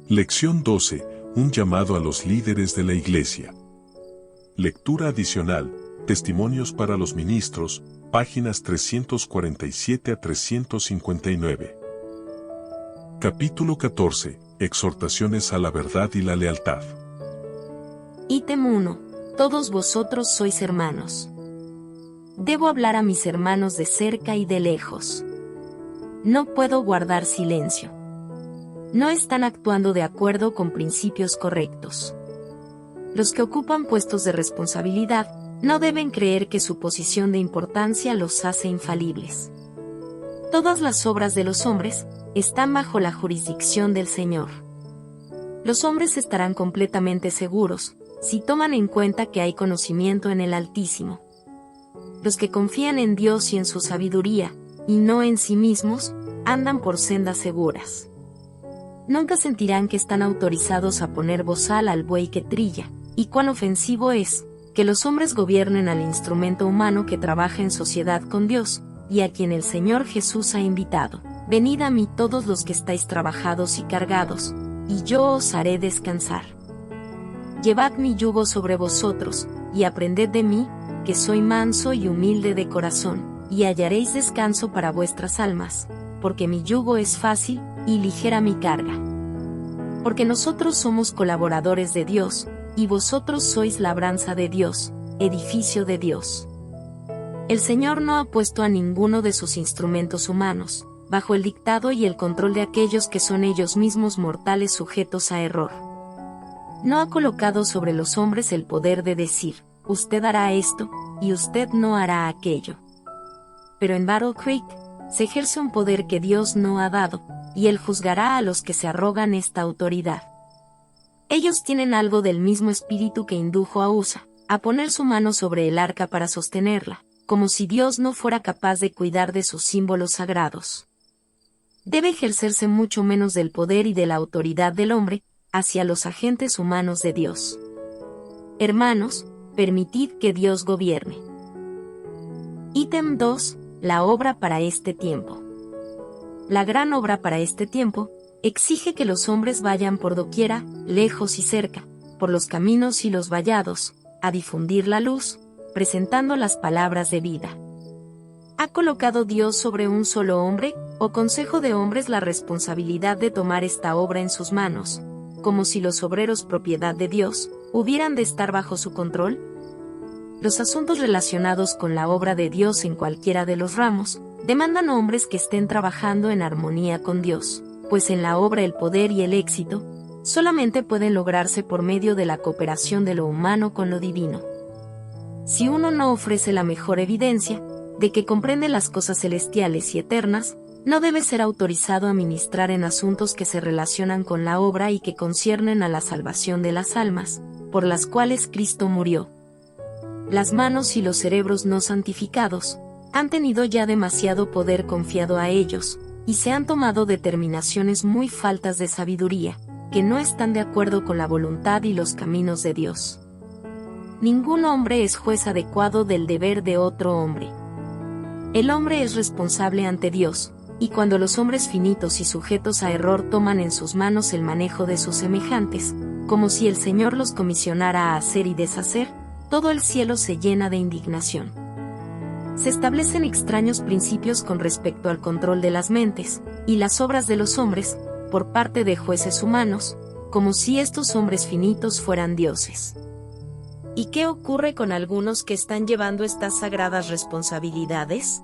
Lección 12. Un llamado a los líderes de la Iglesia. Lectura adicional. Testimonios para los ministros, páginas 347 a 359. Capítulo 14. Exhortaciones a la verdad y la lealtad. Ítem 1. Todos vosotros sois hermanos. Debo hablar a mis hermanos de cerca y de lejos. No puedo guardar silencio. No están actuando de acuerdo con principios correctos. Los que ocupan puestos de responsabilidad no deben creer que su posición de importancia los hace infalibles. Todas las obras de los hombres están bajo la jurisdicción del Señor. Los hombres estarán completamente seguros si toman en cuenta que hay conocimiento en el Altísimo. Los que confían en Dios y en su sabiduría, y no en sí mismos, andan por sendas seguras. Nunca sentirán que están autorizados a poner bozal al buey que trilla, y cuán ofensivo es que los hombres gobiernen al instrumento humano que trabaja en sociedad con Dios, y a quien el Señor Jesús ha invitado. Venid a mí todos los que estáis trabajados y cargados, y yo os haré descansar. Llevad mi yugo sobre vosotros, y aprended de mí, que soy manso y humilde de corazón, y hallaréis descanso para vuestras almas, porque mi yugo es fácil, y ligera mi carga. Porque nosotros somos colaboradores de Dios, y vosotros sois labranza de Dios, edificio de Dios. El Señor no ha puesto a ninguno de sus instrumentos humanos, bajo el dictado y el control de aquellos que son ellos mismos mortales sujetos a error. No ha colocado sobre los hombres el poder de decir, usted hará esto, y usted no hará aquello. Pero en Battle Creek, se ejerce un poder que Dios no ha dado, y Él juzgará a los que se arrogan esta autoridad. Ellos tienen algo del mismo espíritu que indujo a Usa a poner su mano sobre el arca para sostenerla, como si Dios no fuera capaz de cuidar de sus símbolos sagrados. Debe ejercerse mucho menos del poder y de la autoridad del hombre hacia los agentes humanos de Dios. Hermanos, permitid que Dios gobierne. Ítem 2. La obra para este tiempo. La gran obra para este tiempo exige que los hombres vayan por doquiera, lejos y cerca, por los caminos y los vallados, a difundir la luz, presentando las palabras de vida. ¿Ha colocado Dios sobre un solo hombre, o consejo de hombres la responsabilidad de tomar esta obra en sus manos, como si los obreros propiedad de Dios, hubieran de estar bajo su control? Los asuntos relacionados con la obra de Dios en cualquiera de los ramos, demandan hombres que estén trabajando en armonía con Dios, pues en la obra el poder y el éxito, solamente pueden lograrse por medio de la cooperación de lo humano con lo divino. Si uno no ofrece la mejor evidencia de que comprende las cosas celestiales y eternas, no debe ser autorizado a ministrar en asuntos que se relacionan con la obra y que conciernen a la salvación de las almas, por las cuales Cristo murió. Las manos y los cerebros no santificados han tenido ya demasiado poder confiado a ellos, y se han tomado determinaciones muy faltas de sabiduría, que no están de acuerdo con la voluntad y los caminos de Dios. Ningún hombre es juez adecuado del deber de otro hombre. El hombre es responsable ante Dios, y cuando los hombres finitos y sujetos a error toman en sus manos el manejo de sus semejantes, como si el Señor los comisionara a hacer y deshacer, todo el cielo se llena de indignación. Se establecen extraños principios con respecto al control de las mentes y las obras de los hombres, por parte de jueces humanos, como si estos hombres finitos fueran dioses. ¿Y qué ocurre con algunos que están llevando estas sagradas responsabilidades?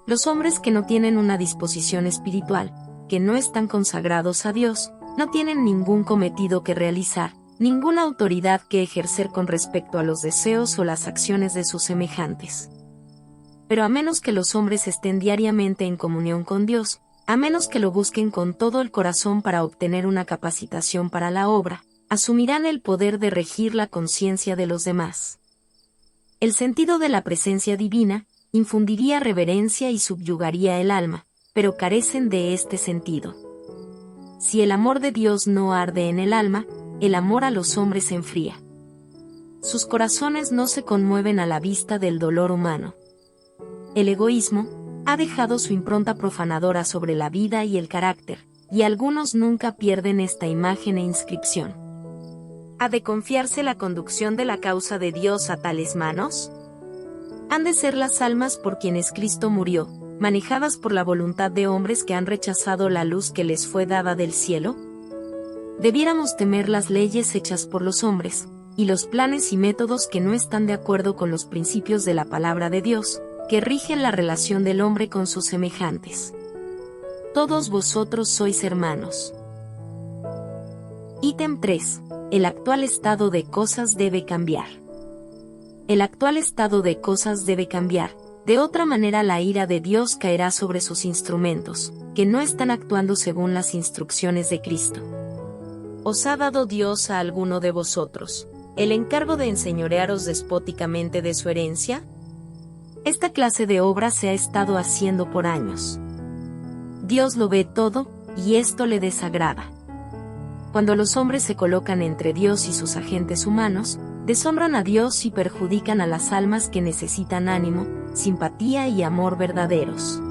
Los hombres que no tienen una disposición espiritual, que no están consagrados a Dios, no tienen ningún cometido que realizar, ninguna autoridad que ejercer con respecto a los deseos o las acciones de sus semejantes. Pero a menos que los hombres estén diariamente en comunión con Dios, a menos que lo busquen con todo el corazón para obtener una capacitación para la obra, asumirán el poder de regir la conciencia de los demás. El sentido de la presencia divina infundiría reverencia y subyugaría el alma, pero carecen de este sentido. Si el amor de Dios no arde en el alma, el amor a los hombres se enfría. Sus corazones no se conmueven a la vista del dolor humano. El egoísmo ha dejado su impronta profanadora sobre la vida y el carácter, y algunos nunca pierden esta imagen e inscripción. ¿Ha de confiarse la conducción de la causa de Dios a tales manos? ¿Han de ser las almas por quienes Cristo murió, manejadas por la voluntad de hombres que han rechazado la luz que les fue dada del cielo? Debiéramos temer las leyes hechas por los hombres, y los planes y métodos que no están de acuerdo con los principios de la palabra de Dios, que rigen la relación del hombre con sus semejantes. Todos vosotros sois hermanos. Ítem 3. El actual estado de cosas debe cambiar. El actual estado de cosas debe cambiar, de otra manera la ira de Dios caerá sobre sus instrumentos, que no están actuando según las instrucciones de Cristo. ¿Os ha dado Dios a alguno de vosotros el encargo de enseñorearos despóticamente de su herencia? Esta clase de obra se ha estado haciendo por años. Dios lo ve todo, y esto le desagrada. Cuando los hombres se colocan entre Dios y sus agentes humanos, deshonran a Dios y perjudican a las almas que necesitan ánimo, simpatía y amor verdaderos.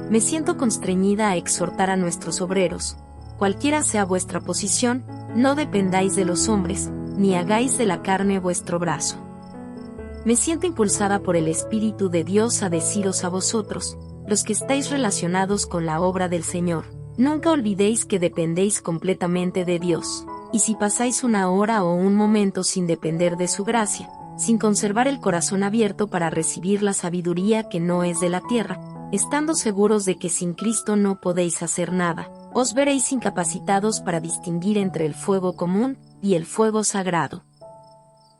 Me siento constreñida a exhortar a nuestros obreros, cualquiera sea vuestra posición, no dependáis de los hombres, ni hagáis de la carne vuestro brazo. Me siento impulsada por el Espíritu de Dios a deciros a vosotros, los que estáis relacionados con la obra del Señor, nunca olvidéis que dependéis completamente de Dios, y si pasáis una hora o un momento sin depender de su gracia, sin conservar el corazón abierto para recibir la sabiduría que no es de la tierra, estando seguros de que sin Cristo no podéis hacer nada, os veréis incapacitados para distinguir entre el fuego común y el fuego sagrado.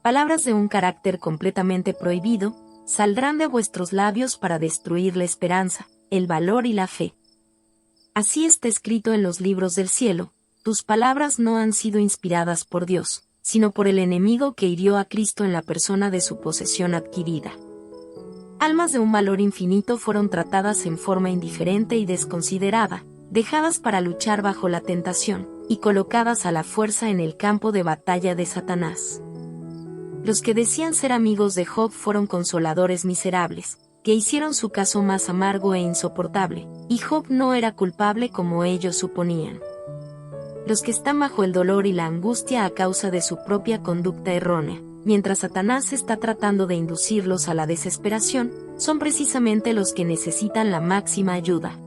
Palabras de un carácter completamente prohibido, saldrán de vuestros labios para destruir la esperanza, el valor y la fe. Así está escrito en los libros del cielo, tus palabras no han sido inspiradas por Dios, sino por el enemigo que hirió a Cristo en la persona de su posesión adquirida. Almas de un valor infinito fueron tratadas en forma indiferente y desconsiderada, dejadas para luchar bajo la tentación, y colocadas a la fuerza en el campo de batalla de Satanás. Los que decían ser amigos de Job fueron consoladores miserables, que hicieron su caso más amargo e insoportable, y Job no era culpable como ellos suponían. Los que están bajo el dolor y la angustia a causa de su propia conducta errónea, mientras Satanás está tratando de inducirlos a la desesperación, son precisamente los que necesitan la máxima ayuda.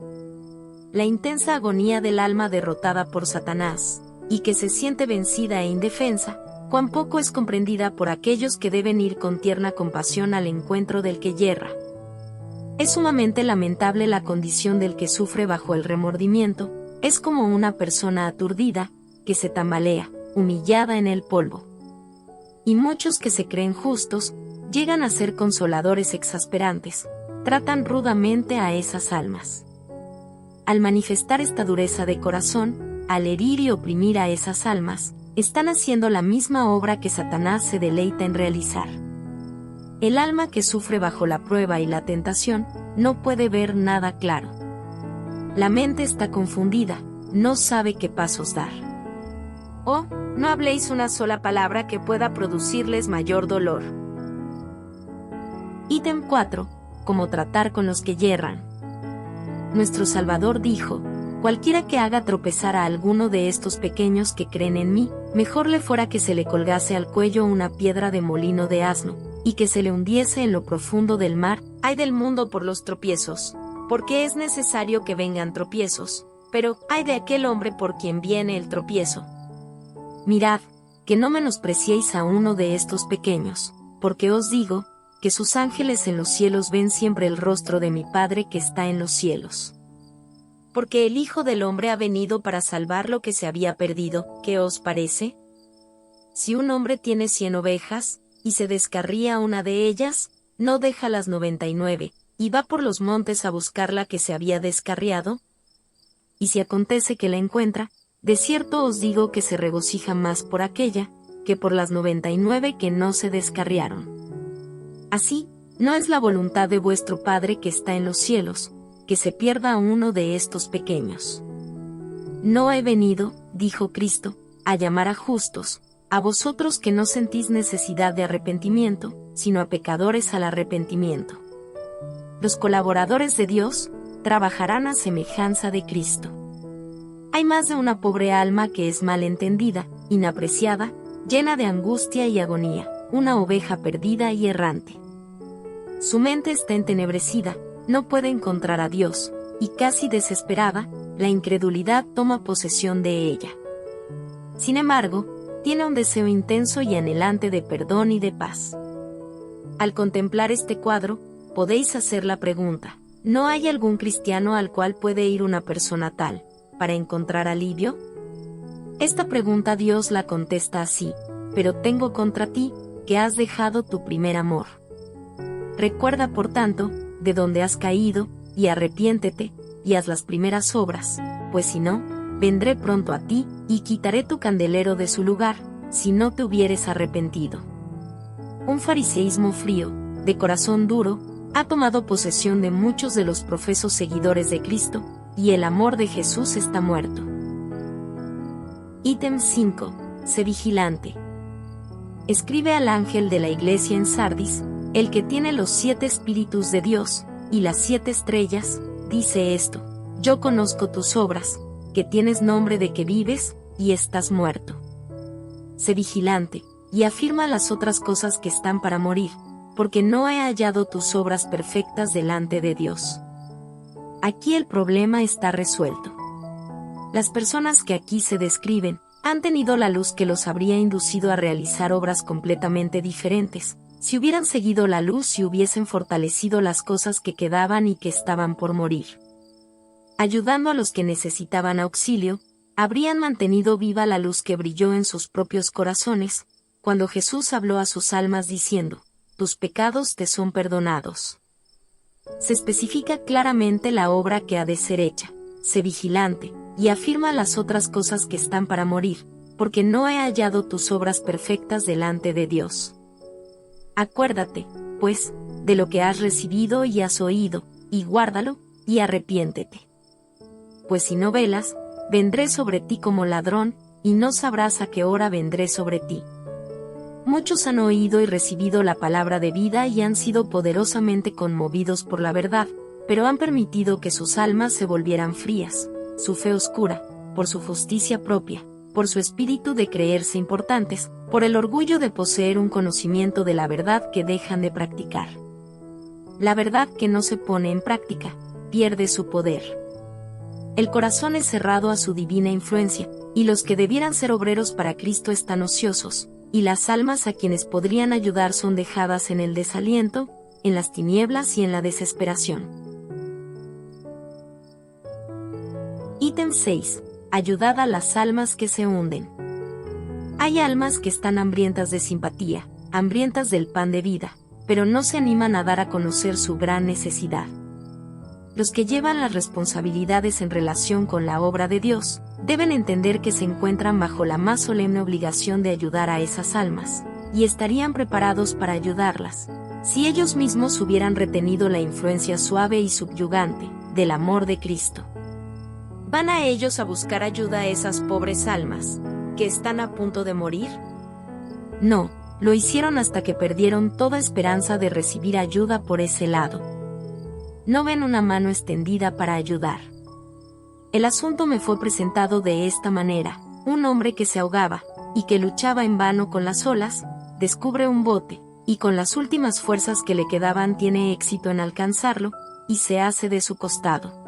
La intensa agonía del alma derrotada por Satanás, y que se siente vencida e indefensa, cuán poco es comprendida por aquellos que deben ir con tierna compasión al encuentro del que yerra. Es sumamente lamentable la condición del que sufre bajo el remordimiento, es como una persona aturdida, que se tambalea, humillada en el polvo. Y muchos que se creen justos, llegan a ser consoladores exasperantes, tratan rudamente a esas almas. Al manifestar esta dureza de corazón, al herir y oprimir a esas almas, están haciendo la misma obra que Satanás se deleita en realizar. El alma que sufre bajo la prueba y la tentación, no puede ver nada claro. La mente está confundida, no sabe qué pasos dar. Oh, no habléis una sola palabra que pueda producirles mayor dolor. Ítem 4. Cómo tratar con los que yerran. Nuestro Salvador dijo, cualquiera que haga tropezar a alguno de estos pequeños que creen en mí, mejor le fuera que se le colgase al cuello una piedra de molino de asno, y que se le hundiese en lo profundo del mar. Ay del mundo por los tropiezos, porque es necesario que vengan tropiezos, pero ay de aquel hombre por quien viene el tropiezo. Mirad, que no menospreciéis a uno de estos pequeños, porque os digo, que sus ángeles en los cielos ven siempre el rostro de mi Padre que está en los cielos. Porque el Hijo del Hombre ha venido para salvar lo que se había perdido. ¿Qué os parece? Si un hombre tiene 100 ovejas, y se descarría una de ellas, no deja las 99, y va por los montes a buscar la que se había descarriado. Y si acontece que la encuentra, de cierto os digo que se regocija más por aquella, que por las 99 que no se descarriaron. Así, no es la voluntad de vuestro Padre que está en los cielos, que se pierda uno de estos pequeños. No he venido, dijo Cristo, a llamar a justos, a vosotros que no sentís necesidad de arrepentimiento, sino a pecadores al arrepentimiento. Los colaboradores de Dios trabajarán a semejanza de Cristo. Hay más de una pobre alma que es mal entendida, inapreciada, llena de angustia y agonía, una oveja perdida y errante. Su mente está entenebrecida, no puede encontrar a Dios, y casi desesperada, la incredulidad toma posesión de ella. Sin embargo, tiene un deseo intenso y anhelante de perdón y de paz. Al contemplar este cuadro, podéis hacer la pregunta: ¿no hay algún cristiano al cual puede ir una persona tal, para encontrar alivio? Esta pregunta Dios la contesta así: pero tengo contra ti, que has dejado tu primer amor. Recuerda por tanto, de dónde has caído, y arrepiéntete, y haz las primeras obras, pues si no, vendré pronto a ti, y quitaré tu candelero de su lugar, si no te hubieres arrepentido. Un fariseísmo frío, de corazón duro, ha tomado posesión de muchos de los profesos seguidores de Cristo, y el amor de Jesús está muerto. Ítem 5. Sé vigilante. Escribe al ángel de la iglesia en Sardis, el que tiene los 7 espíritus de Dios, y las 7 estrellas, dice esto: yo conozco tus obras, que tienes nombre de que vives, y estás muerto. Sé vigilante, y afirma las otras cosas que están para morir, porque no he hallado tus obras perfectas delante de Dios. Aquí el problema está resuelto. Las personas que aquí se describen, han tenido la luz que los habría inducido a realizar obras completamente diferentes, si hubieran seguido la luz y hubiesen fortalecido las cosas que quedaban y que estaban por morir. Ayudando a los que necesitaban auxilio, habrían mantenido viva la luz que brilló en sus propios corazones, cuando Jesús habló a sus almas diciendo: tus pecados te son perdonados. Se especifica claramente la obra que ha de ser hecha: sé vigilante, y afirma las otras cosas que están para morir, porque no he hallado tus obras perfectas delante de Dios. Acuérdate, pues, de lo que has recibido y has oído, y guárdalo, y arrepiéntete. Pues si no velas, vendré sobre ti como ladrón, y no sabrás a qué hora vendré sobre ti. Muchos han oído y recibido la palabra de vida y han sido poderosamente conmovidos por la verdad, pero han permitido que sus almas se volvieran frías, su fe oscura, por su justicia propia, por su espíritu de creerse importantes, por el orgullo de poseer un conocimiento de la verdad que dejan de practicar. La verdad que no se pone en práctica, pierde su poder. El corazón es cerrado a su divina influencia, y los que debieran ser obreros para Cristo están ociosos, y las almas a quienes podrían ayudar son dejadas en el desaliento, en las tinieblas y en la desesperación. Ítem 6. Ayudad a las almas que se hunden. Hay almas que están hambrientas de simpatía, hambrientas del pan de vida, pero no se animan a dar a conocer su gran necesidad. Los que llevan las responsabilidades en relación con la obra de Dios, deben entender que se encuentran bajo la más solemne obligación de ayudar a esas almas, y estarían preparados para ayudarlas, si ellos mismos hubieran retenido la influencia suave y subyugante del amor de Cristo. ¿Van a ellos a buscar ayuda a esas pobres almas, que están a punto de morir? No, lo hicieron hasta que perdieron toda esperanza de recibir ayuda por ese lado. No ven una mano extendida para ayudar. El asunto me fue presentado de esta manera: un hombre que se ahogaba, y que luchaba en vano con las olas, descubre un bote, y con las últimas fuerzas que le quedaban tiene éxito en alcanzarlo, y se hace de su costado.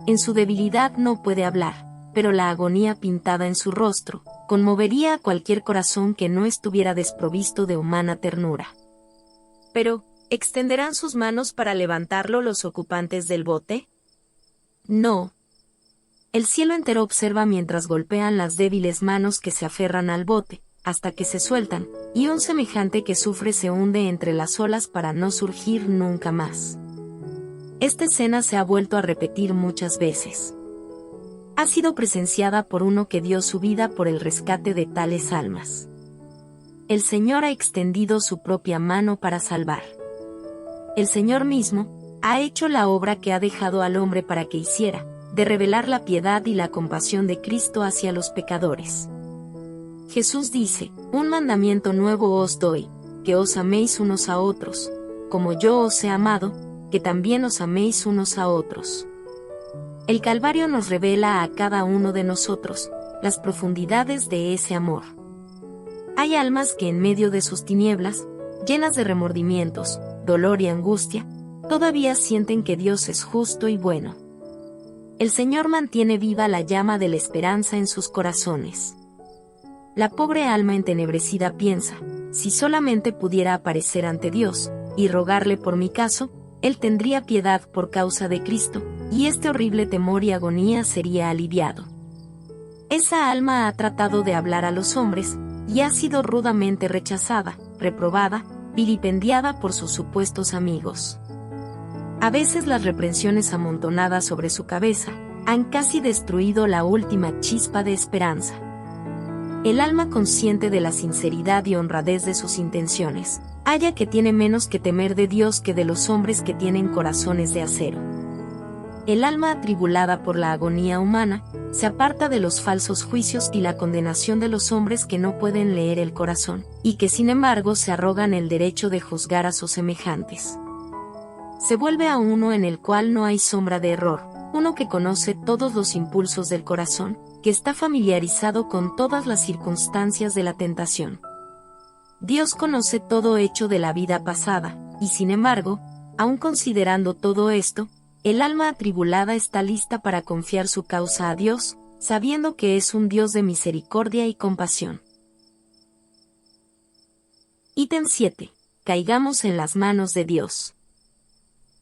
En su debilidad no puede hablar, pero la agonía pintada en su rostro conmovería a cualquier corazón que no estuviera desprovisto de humana ternura. Pero, ¿extenderán sus manos para levantarlo los ocupantes del bote? No. El cielo entero observa mientras golpean las débiles manos que se aferran al bote, hasta que se sueltan, y un semejante que sufre se hunde entre las olas para no surgir nunca más. Esta escena se ha vuelto a repetir muchas veces. Ha sido presenciada por uno que dio su vida por el rescate de tales almas. El Señor ha extendido su propia mano para salvar. El Señor mismo ha hecho la obra que ha dejado al hombre para que hiciera, de revelar la piedad y la compasión de Cristo hacia los pecadores. Jesús dice: un mandamiento nuevo os doy, que os améis unos a otros, como yo os he amado, que también os améis unos a otros. El Calvario nos revela a cada uno de nosotros las profundidades de ese amor. Hay almas que en medio de sus tinieblas, llenas de remordimientos, dolor y angustia, todavía sienten que Dios es justo y bueno. El Señor mantiene viva la llama de la esperanza en sus corazones. La pobre alma entenebrecida piensa, si solamente pudiera aparecer ante Dios, y rogarle por mi caso, Él tendría piedad por causa de Cristo, y este horrible temor y agonía sería aliviado. Esa alma ha tratado de hablar a los hombres, y ha sido rudamente rechazada, reprobada, vilipendiada por sus supuestos amigos. A veces las reprensiones amontonadas sobre su cabeza han casi destruido la última chispa de esperanza. El alma consciente de la sinceridad y honradez de sus intenciones, halla que tiene menos que temer de Dios que de los hombres que tienen corazones de acero. El alma atribulada por la agonía humana, se aparta de los falsos juicios y la condenación de los hombres que no pueden leer el corazón, y que sin embargo se arrogan el derecho de juzgar a sus semejantes. Se vuelve a uno en el cual no hay sombra de error, uno que conoce todos los impulsos del corazón, que está familiarizado con todas las circunstancias de la tentación. Dios conoce todo hecho de la vida pasada, y sin embargo, aun considerando todo esto, el alma atribulada está lista para confiar su causa a Dios, sabiendo que es un Dios de misericordia y compasión. Ítem 7. Caigamos en las manos de Dios.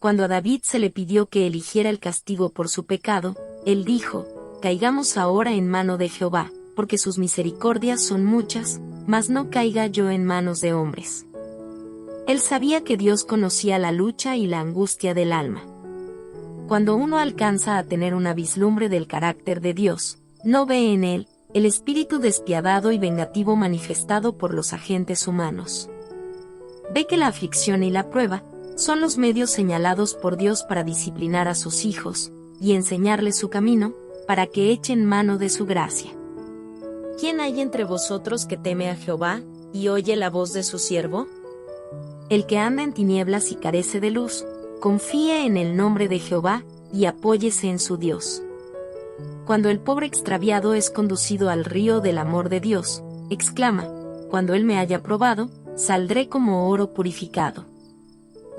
Cuando a David se le pidió que eligiera el castigo por su pecado, él dijo, caigamos ahora en mano de Jehová, porque sus misericordias son muchas, mas no caiga yo en manos de hombres. Él sabía que Dios conocía la lucha y la angustia del alma. Cuando uno alcanza a tener una vislumbre del carácter de Dios, no ve en él el espíritu despiadado y vengativo manifestado por los agentes humanos. Ve que la aflicción y la prueba son los medios señalados por Dios para disciplinar a sus hijos, y enseñarles su camino, para que echen mano de su gracia. ¿Quién hay entre vosotros que teme a Jehová, y oye la voz de su siervo? El que anda en tinieblas y carece de luz, confíe en el nombre de Jehová, y apóyese en su Dios. Cuando el pobre extraviado es conducido al río del amor de Dios, exclama, cuando él me haya probado, saldré como oro purificado.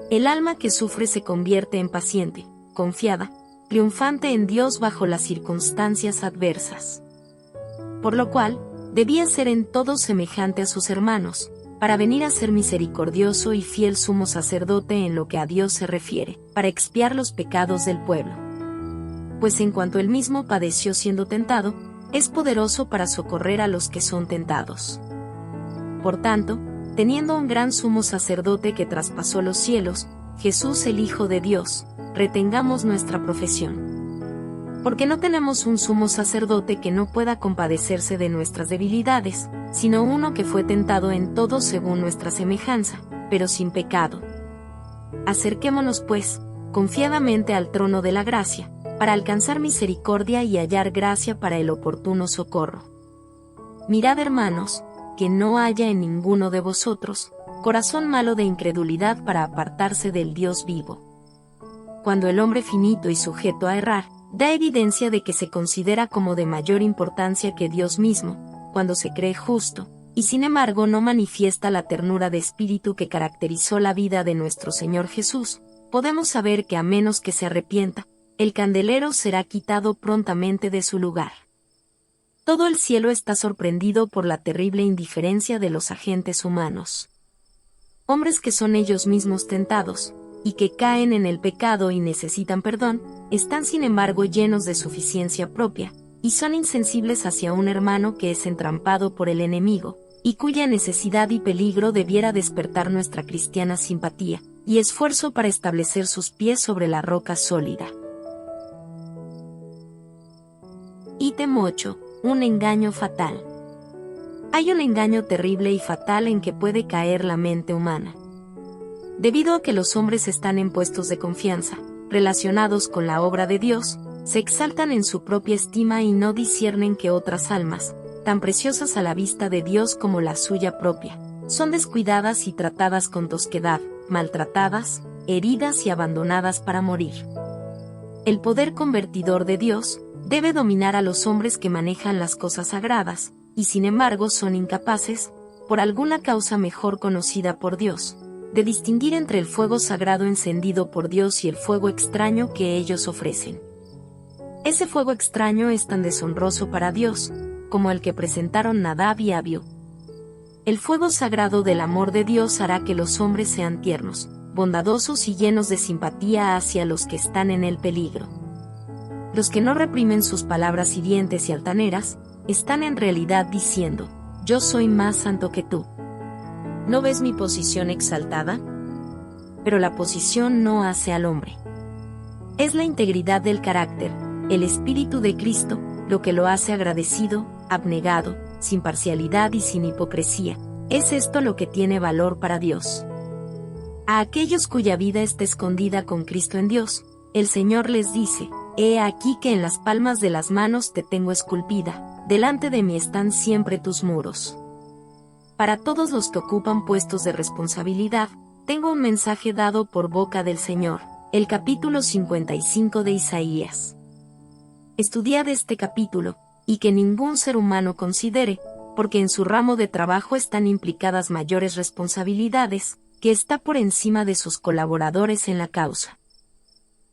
El alma que sufre se convierte en paciente, confiada, triunfante en Dios bajo las circunstancias adversas. Por lo cual, debía ser en todo semejante a sus hermanos, para venir a ser misericordioso y fiel sumo sacerdote en lo que a Dios se refiere, para expiar los pecados del pueblo. Pues en cuanto él mismo padeció siendo tentado, es poderoso para socorrer a los que son tentados. Por tanto, teniendo un gran sumo sacerdote que traspasó los cielos, Jesús el Hijo de Dios, retengamos nuestra profesión. Porque no tenemos un sumo sacerdote que no pueda compadecerse de nuestras debilidades, sino uno que fue tentado en todo según nuestra semejanza, pero sin pecado. Acerquémonos pues, confiadamente al trono de la gracia, para alcanzar misericordia y hallar gracia para el oportuno socorro. Mirad, hermanos, que no haya en ninguno de vosotros corazón malo de incredulidad para apartarse del Dios vivo. Cuando el hombre finito y sujeto a errar, da evidencia de que se considera como de mayor importancia que Dios mismo, cuando se cree justo, y sin embargo no manifiesta la ternura de espíritu que caracterizó la vida de nuestro Señor Jesús, podemos saber que a menos que se arrepienta, el candelero será quitado prontamente de su lugar. Todo el cielo está sorprendido por la terrible indiferencia de los agentes humanos. Hombres que son ellos mismos tentados, y que caen en el pecado y necesitan perdón, están sin embargo llenos de suficiencia propia, y son insensibles hacia un hermano que es entrampado por el enemigo, y cuya necesidad y peligro debiera despertar nuestra cristiana simpatía, y esfuerzo para establecer sus pies sobre la roca sólida. Ítem 8. Un engaño fatal. Hay un engaño terrible y fatal en que puede caer la mente humana. Debido a que los hombres están en puestos de confianza, relacionados con la obra de Dios, se exaltan en su propia estima y no disciernen que otras almas, tan preciosas a la vista de Dios como la suya propia, son descuidadas y tratadas con tosquedad, maltratadas, heridas y abandonadas para morir. El poder convertidor de Dios debe dominar a los hombres que manejan las cosas sagradas, y sin embargo son incapaces, por alguna causa mejor conocida por Dios, de distinguir entre el fuego sagrado encendido por Dios y el fuego extraño que ellos ofrecen. Ese fuego extraño es tan deshonroso para Dios, como el que presentaron Nadab y Abiú. El fuego sagrado del amor de Dios hará que los hombres sean tiernos, bondadosos y llenos de simpatía hacia los que están en el peligro. Los que no reprimen sus palabras hirientes y altaneras, están en realidad diciendo, yo soy más santo que tú. ¿No ves mi posición exaltada? Pero la posición no hace al hombre. Es la integridad del carácter, el espíritu de Cristo, lo que lo hace agradecido, abnegado, sin parcialidad y sin hipocresía. Es esto lo que tiene valor para Dios. A aquellos cuya vida está escondida con Cristo en Dios, el Señor les dice, he aquí que en las palmas de las manos te tengo esculpida, delante de mí están siempre tus muros. Para todos los que ocupan puestos de responsabilidad, tengo un mensaje dado por boca del Señor, el capítulo 55 de Isaías. Estudiad este capítulo, y que ningún ser humano considere, porque en su ramo de trabajo están implicadas mayores responsabilidades, que está por encima de sus colaboradores en la causa.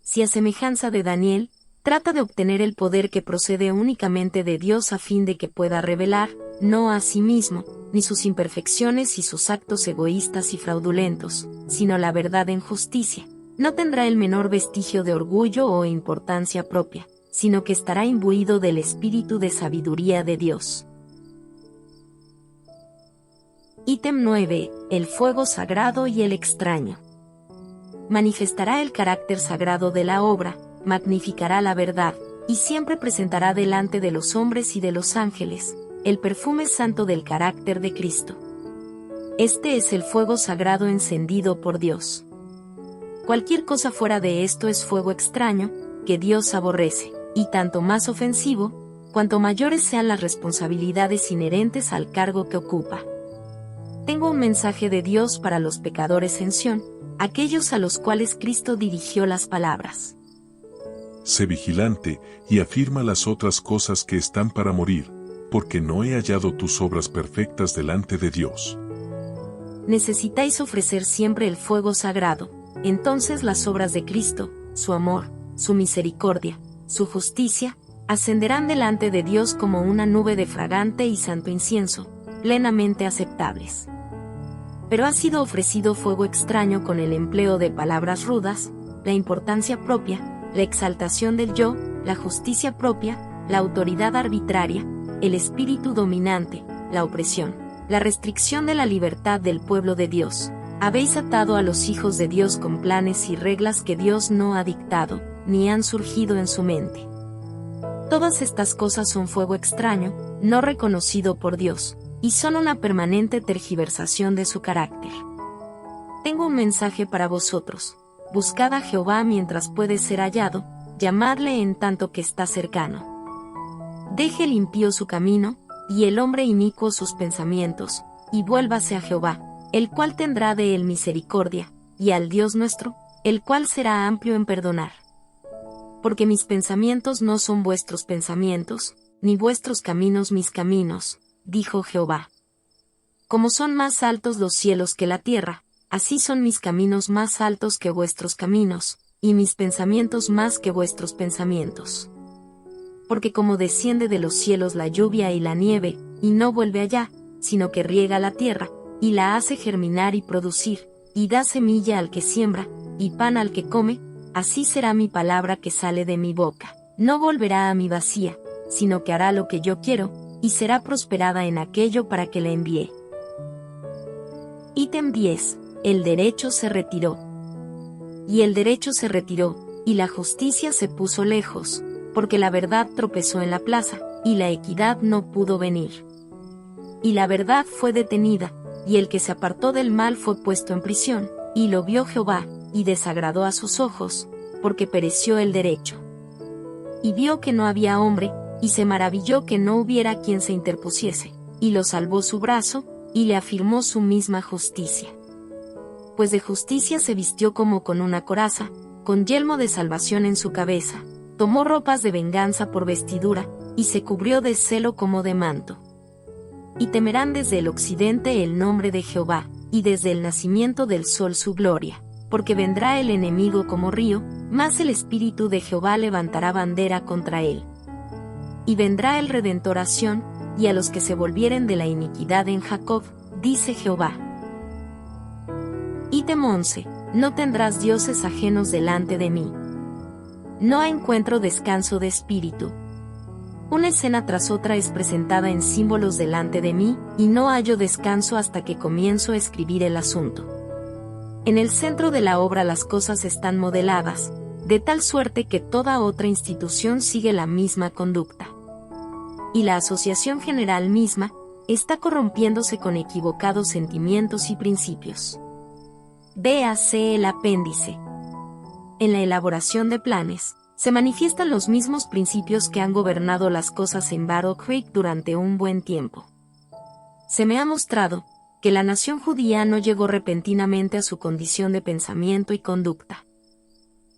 Si a semejanza de Daniel, trata de obtener el poder que procede únicamente de Dios a fin de que pueda revelar, no a sí mismo, ni sus imperfecciones y sus actos egoístas y fraudulentos, sino la verdad en justicia, no tendrá el menor vestigio de orgullo o importancia propia, sino que estará imbuido del espíritu de sabiduría de Dios. Ítem 9. El fuego sagrado y el extraño. Manifestará el carácter sagrado de la obra, magnificará la verdad, y siempre presentará delante de los hombres y de los ángeles, el perfume santo del carácter de Cristo. Este es el fuego sagrado encendido por Dios. Cualquier cosa fuera de esto es fuego extraño, que Dios aborrece, y tanto más ofensivo, cuanto mayores sean las responsabilidades inherentes al cargo que ocupa. Tengo un mensaje de Dios para los pecadores en Sión, aquellos a los cuales Cristo dirigió las palabras. Sé vigilante, y afirma las otras cosas que están para morir, porque no he hallado tus obras perfectas delante de Dios. Necesitáis ofrecer siempre el fuego sagrado, entonces las obras de Cristo, su amor, su misericordia, su justicia, ascenderán delante de Dios como una nube de fragante y santo incienso, plenamente aceptables. Pero ha sido ofrecido fuego extraño con el empleo de palabras rudas, la importancia propia, la exaltación del yo, la justicia propia, la autoridad arbitraria, el espíritu dominante, la opresión, la restricción de la libertad del pueblo de Dios. Habéis atado a los hijos de Dios con planes y reglas que Dios no ha dictado, ni han surgido en su mente. Todas estas cosas son fuego extraño, no reconocido por Dios, y son una permanente tergiversación de su carácter. Tengo un mensaje para vosotros. Buscad a Jehová mientras puede ser hallado, llamadle en tanto que está cercano. Deje el impío su camino, y el hombre inicuo sus pensamientos, y vuélvase a Jehová, el cual tendrá de él misericordia, y al Dios nuestro, el cual será amplio en perdonar. Porque mis pensamientos no son vuestros pensamientos, ni vuestros caminos mis caminos, dijo Jehová. Como son más altos los cielos que la tierra, así son mis caminos más altos que vuestros caminos, y mis pensamientos más que vuestros pensamientos. Porque como desciende de los cielos la lluvia y la nieve, y no vuelve allá, sino que riega la tierra, y la hace germinar y producir, y da semilla al que siembra, y pan al que come, así será mi palabra que sale de mi boca. No volverá a mi vacía, sino que hará lo que yo quiero, y será prosperada en aquello para que la envíe. Ítem 10. El derecho se retiró. Y el derecho se retiró, y la justicia se puso lejos, porque la verdad tropezó en la plaza, y la equidad no pudo venir. Y la verdad fue detenida, y el que se apartó del mal fue puesto en prisión, y lo vio Jehová, y desagradó a sus ojos, porque pereció el derecho. Y vio que no había hombre, y se maravilló que no hubiera quien se interpusiese, y lo salvó su brazo, y le afirmó su misma justicia. Pues de justicia se vistió como con una coraza, con yelmo de salvación en su cabeza, tomó ropas de venganza por vestidura, y se cubrió de celo como de manto. Y temerán desde el occidente el nombre de Jehová, y desde el nacimiento del sol su gloria, porque vendrá el enemigo como río, mas el Espíritu de Jehová levantará bandera contra él. Y vendrá el Redentor a Sión, y a los que se volvieren de la iniquidad en Jacob, dice Jehová. Ítem 11. No tendrás dioses ajenos delante de mí. No encuentro descanso de espíritu. Una escena tras otra es presentada en símbolos delante de mí, y no hallo descanso hasta que comienzo a escribir el asunto. En el centro de la obra las cosas están modeladas, de tal suerte que toda otra institución sigue la misma conducta. Y la asociación general misma está corrompiéndose con equivocados sentimientos y principios. Véase el apéndice. En la elaboración de planes, se manifiestan los mismos principios que han gobernado las cosas en Battle Creek durante un buen tiempo. Se me ha mostrado que la nación judía no llegó repentinamente a su condición de pensamiento y conducta.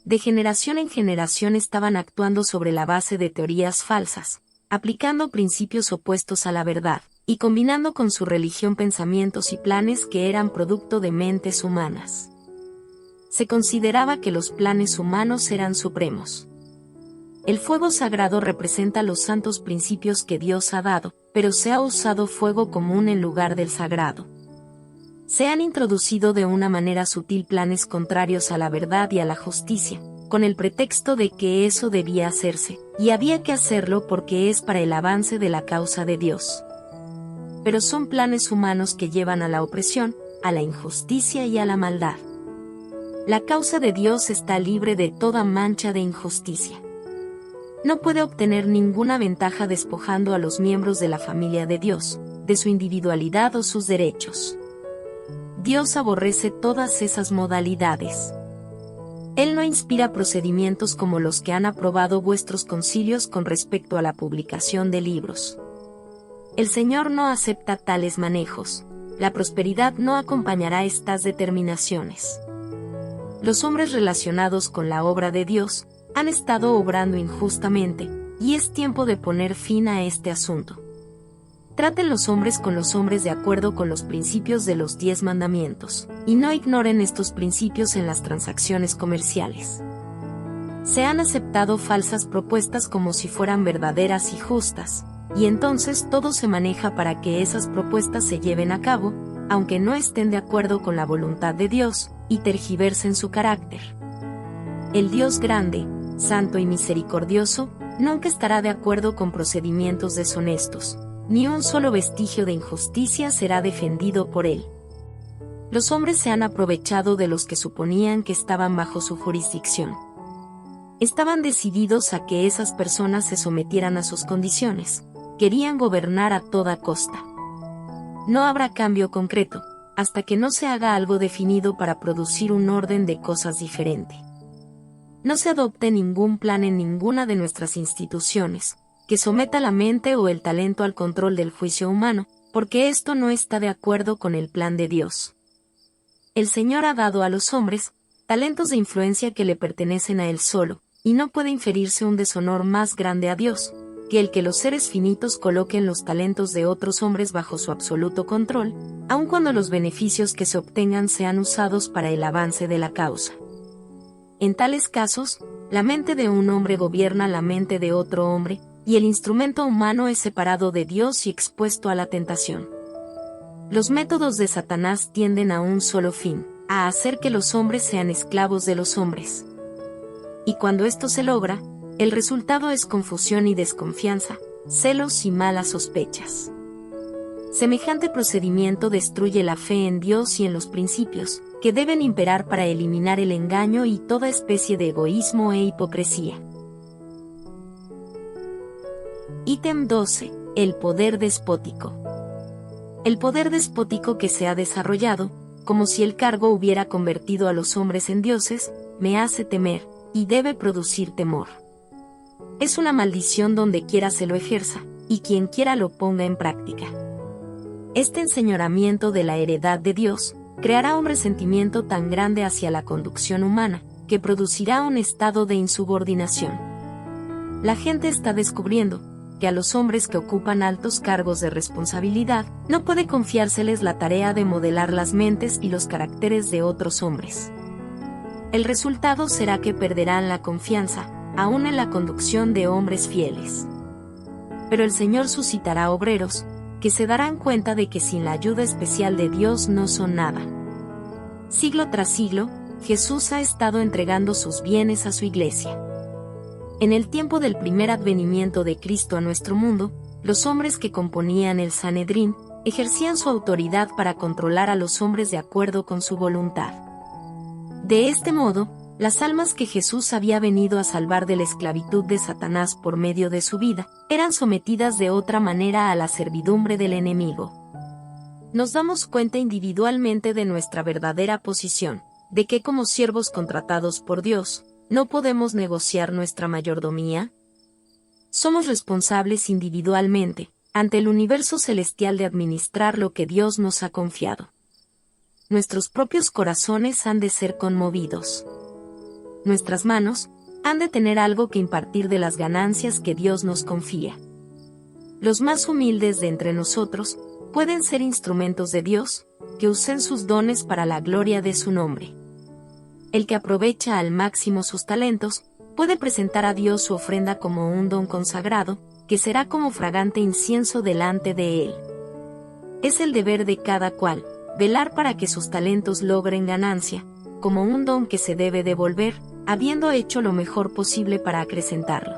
De generación en generación estaban actuando sobre la base de teorías falsas, aplicando principios opuestos a la verdad, y combinando con su religión pensamientos y planes que eran producto de mentes humanas. Se consideraba que los planes humanos eran supremos. El fuego sagrado representa los santos principios que Dios ha dado, pero se ha usado fuego común en lugar del sagrado. Se han introducido de una manera sutil planes contrarios a la verdad y a la justicia, con el pretexto de que eso debía hacerse, y había que hacerlo porque es para el avance de la causa de Dios. Pero son planes humanos que llevan a la opresión, a la injusticia y a la maldad. La causa de Dios está libre de toda mancha de injusticia. No puede obtener ninguna ventaja despojando a los miembros de la familia de Dios, de su individualidad o sus derechos. Dios aborrece todas esas modalidades. Él no inspira procedimientos como los que han aprobado vuestros concilios con respecto a la publicación de libros. El Señor no acepta tales manejos. La prosperidad no acompañará estas determinaciones. Los hombres relacionados con la obra de Dios han estado obrando injustamente, y es tiempo de poner fin a este asunto. Traten los hombres con los hombres de acuerdo con los principios de los 10 mandamientos, y no ignoren estos principios en las transacciones comerciales. Se han aceptado falsas propuestas como si fueran verdaderas y justas, y entonces todo se maneja para que esas propuestas se lleven a cabo, aunque no estén de acuerdo con la voluntad de Dios, y tergiversen su carácter. El Dios grande, santo y misericordioso, nunca estará de acuerdo con procedimientos deshonestos, ni un solo vestigio de injusticia será defendido por él. Los hombres se han aprovechado de los que suponían que estaban bajo su jurisdicción. Estaban decididos a que esas personas se sometieran a sus condiciones, querían gobernar a toda costa. No habrá cambio concreto, hasta que no se haga algo definido para producir un orden de cosas diferente. No se adopte ningún plan en ninguna de nuestras instituciones, que someta la mente o el talento al control del juicio humano, porque esto no está de acuerdo con el plan de Dios. El Señor ha dado a los hombres talentos de influencia que le pertenecen a Él solo, y no puede inferirse un deshonor más grande a Dios, que el que los seres finitos coloquen los talentos de otros hombres bajo su absoluto control, aun cuando los beneficios que se obtengan sean usados para el avance de la causa. En tales casos, la mente de un hombre gobierna la mente de otro hombre, y el instrumento humano es separado de Dios y expuesto a la tentación. Los métodos de Satanás tienden a un solo fin, a hacer que los hombres sean esclavos de los hombres. Y cuando esto se logra, el resultado es confusión y desconfianza, celos y malas sospechas. Semejante procedimiento destruye la fe en Dios y en los principios, que deben imperar para eliminar el engaño y toda especie de egoísmo e hipocresía. Ítem 12. El poder despótico. El poder despótico que se ha desarrollado, como si el cargo hubiera convertido a los hombres en dioses, me hace temer, y debe producir temor. Es una maldición donde quiera se lo ejerza, y quien quiera lo ponga en práctica. Este enseñoramiento de la heredad de Dios creará un resentimiento tan grande hacia la conducción humana, que producirá un estado de insubordinación. La gente está descubriendo que a los hombres que ocupan altos cargos de responsabilidad no puede confiárseles la tarea de modelar las mentes y los caracteres de otros hombres. El resultado será que perderán la confianza, aún en la conducción de hombres fieles. Pero el Señor suscitará obreros, que se darán cuenta de que sin la ayuda especial de Dios no son nada. Siglo tras siglo, Jesús ha estado entregando sus bienes a su iglesia. En el tiempo del primer advenimiento de Cristo a nuestro mundo, los hombres que componían el Sanedrín ejercían su autoridad para controlar a los hombres de acuerdo con su voluntad. De este modo, las almas que Jesús había venido a salvar de la esclavitud de Satanás por medio de su vida, eran sometidas de otra manera a la servidumbre del enemigo. Nos damos cuenta individualmente de nuestra verdadera posición, de que como siervos contratados por Dios, ¿no podemos negociar nuestra mayordomía? Somos responsables individualmente, ante el universo celestial de administrar lo que Dios nos ha confiado. Nuestros propios corazones han de ser conmovidos. Nuestras manos han de tener algo que impartir de las ganancias que Dios nos confía. Los más humildes de entre nosotros pueden ser instrumentos de Dios, que usen sus dones para la gloria de su nombre. El que aprovecha al máximo sus talentos, puede presentar a Dios su ofrenda como un don consagrado, que será como fragante incienso delante de Él. Es el deber de cada cual, velar para que sus talentos logren ganancia, como un don que se debe devolver, habiendo hecho lo mejor posible para acrecentarlo.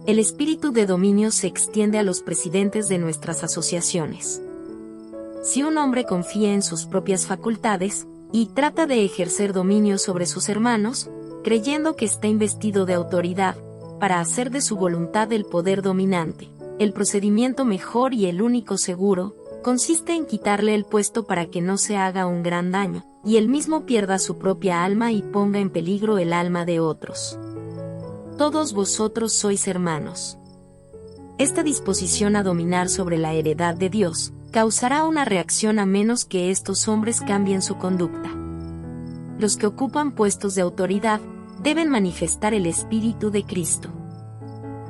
El espíritu de dominio se extiende a los presidentes de nuestras asociaciones. Si un hombre confía en sus propias facultades, y trata de ejercer dominio sobre sus hermanos, creyendo que está investido de autoridad, para hacer de su voluntad el poder dominante, el procedimiento mejor y el único seguro, consiste en quitarle el puesto para que no se haga un gran daño, y él mismo pierda su propia alma y ponga en peligro el alma de otros. Todos vosotros sois hermanos. Esta disposición a dominar sobre la heredad de Dios, causará una reacción a menos que estos hombres cambien su conducta. Los que ocupan puestos de autoridad, deben manifestar el Espíritu de Cristo.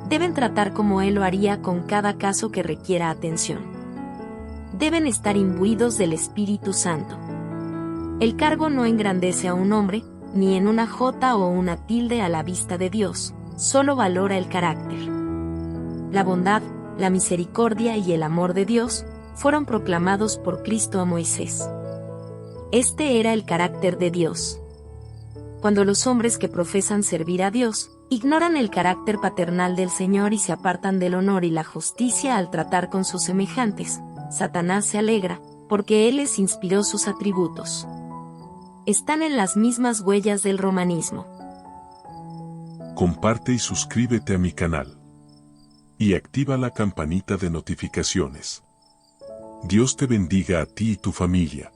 Deben tratar como Él lo haría con cada caso que requiera atención. Deben estar imbuidos del Espíritu Santo. El cargo no engrandece a un hombre, ni en una jota o una tilde a la vista de Dios, solo valora el carácter. La bondad, la misericordia y el amor de Dios fueron proclamados por Cristo a Moisés. Este era el carácter de Dios. Cuando los hombres que profesan servir a Dios, ignoran el carácter paternal del Señor y se apartan del honor y la justicia al tratar con sus semejantes, Satanás se alegra, porque Él les inspiró sus atributos. Están en las mismas huellas del romanismo. Comparte y suscríbete a mi canal. Y activa la campanita de notificaciones. Dios te bendiga a ti y tu familia.